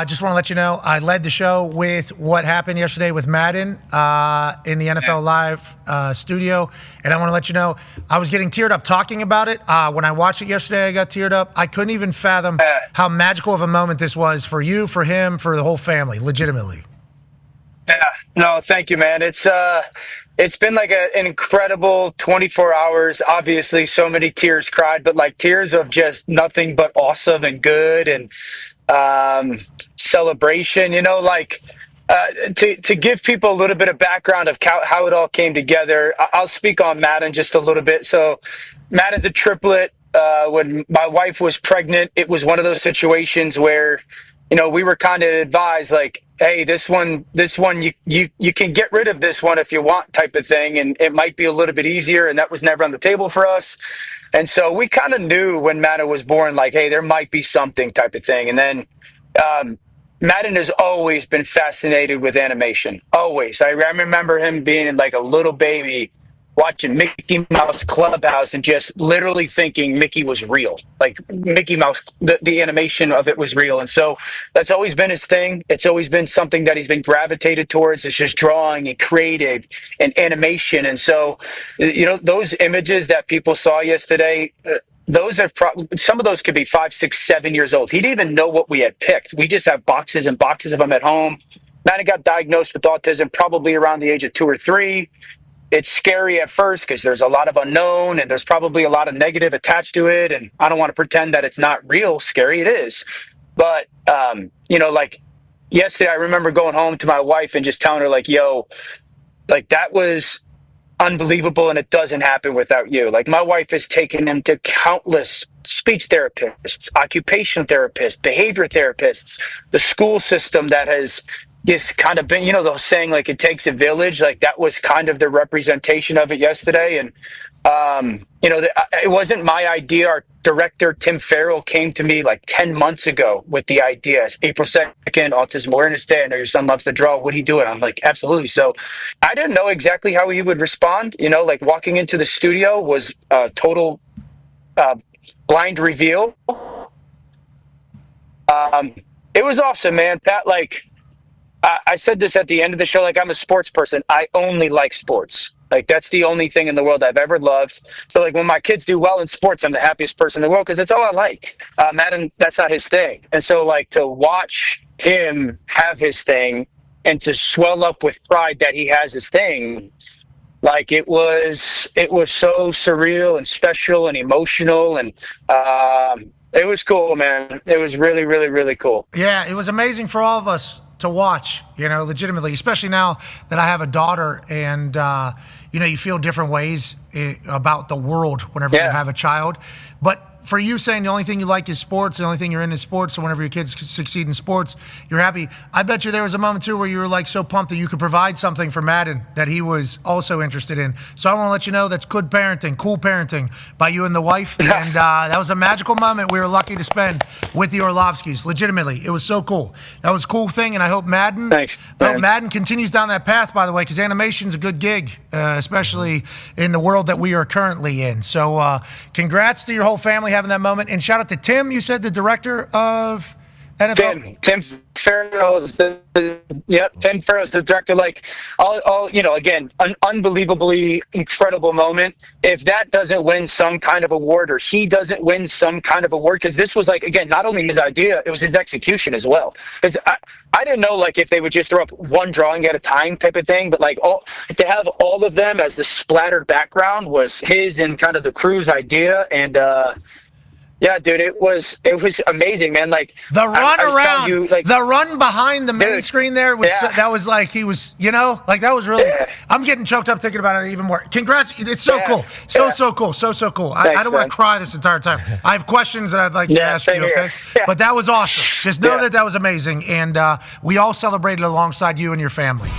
Just want to let you know, I led the show with what happened yesterday with Madden in the NFL Live studio. And I want to let you know, I was getting teared up talking about it. When I watched it yesterday, I got teared up. I couldn't even fathom how magical of a moment this was for you, for him, for the whole family, legitimately. Yeah, no, thank you, man. It's been like an incredible 24 hours. Obviously, so many tears cried, but like tears of just nothing but awesome and good and celebration. You know, like to give people a little bit of background of how it all came together. I'll speak on Madden just a little bit. So, Madden's a triplet. When my wife was pregnant, it was one of those situations where, you know, we were kind of advised like, hey, this one, you can get rid of this one if you want, type of thing, and it might be a little bit easier. And that was never on the table for us. And so we kind of knew when Madden was born, like, hey, there might be something, type of thing. And then Madden has always been fascinated with animation. Always. I remember him being like a little baby, watching Mickey Mouse Clubhouse and just literally thinking Mickey was real. Like Mickey Mouse, the animation of it was real. And so that's always been his thing. It's always been something that he's been gravitated towards. It's just drawing and creative and animation. And so, you know, those images that people saw yesterday, those are some of those could be 5, 6, 7 years old. He didn't even know what we had picked. We just have boxes and boxes of them at home. Madden got diagnosed with autism probably around the age of 2 or 3. It's scary at first because there's a lot of unknown and there's probably a lot of negative attached to it. And I don't want to pretend that it's not real scary. It is. But, you know, like yesterday, I remember going home to my wife and just telling her like, yo, like that was unbelievable. And it doesn't happen without you. Like my wife has taken him to countless speech therapists, occupational therapists, behavior therapists, the school system that has just kind of been, you know, the saying like it takes a village, like that was kind of the representation of it yesterday. And, you know, it wasn't my idea. Our director, Tim Farrell, came to me like 10 months ago with the idea. It's April 2nd, Autism Awareness Day. I know your son loves to draw. What do you do? And I'm like, absolutely. So I didn't know exactly how he would respond. You know, like walking into the studio was a total blind reveal. It was awesome, man. Pat, like, I said this at the end of the show, like I'm a sports person. I only like sports. Like that's the only thing in the world I've ever loved. So like when my kids do well in sports, I'm the happiest person in the world because that's all I like. Madden, that's not his thing. And so like to watch him have his thing and to swell up with pride that he has his thing, like it was so surreal and special and emotional and it was cool, man. It was really, really, really cool. Yeah, it was amazing for all of us to watch, you know, legitimately, especially now that I have a daughter and, you know, you feel different ways about the world whenever you have a child. But for you saying the only thing you like is sports, the only thing you're in is sports, so whenever your kids succeed in sports, you're happy. I bet you there was a moment, too, where you were, like, so pumped that you could provide something for Madden that he was also interested in. So I want to let you know that's good parenting, cool parenting by you and the wife. And that was a magical moment we were lucky to spend with the Orlovskys. Legitimately, it was so cool. That was a cool thing, and I hope Madden, Madden continues down that path, by the way, because animation's a good gig, especially in the world that we are currently in. So congrats to your whole family having that moment, and shout out to Tim. You said the director of NFL. Tim Farrell is Tim Farrell is the director. Like all you know, again, an unbelievably incredible moment. If that doesn't win some kind of award, or he doesn't win some kind of award, because this was like, again, not only his idea, it was his execution as well. Because I didn't know like if they would just throw up one drawing at a time type of thing, but like to have all of them as the splattered background was his and kind of the crew's idea. And yeah, dude, it was amazing, man. Like the run around, the run behind the main screen there was that was like he was, you know, like that was really. I'm getting choked up thinking about it even more. Congrats! It's so cool, so cool, so cool. I don't want to cry this entire time. I have questions that I'd like to ask you, okay? But that was awesome. Just know that was amazing, and we all celebrated alongside you and your family.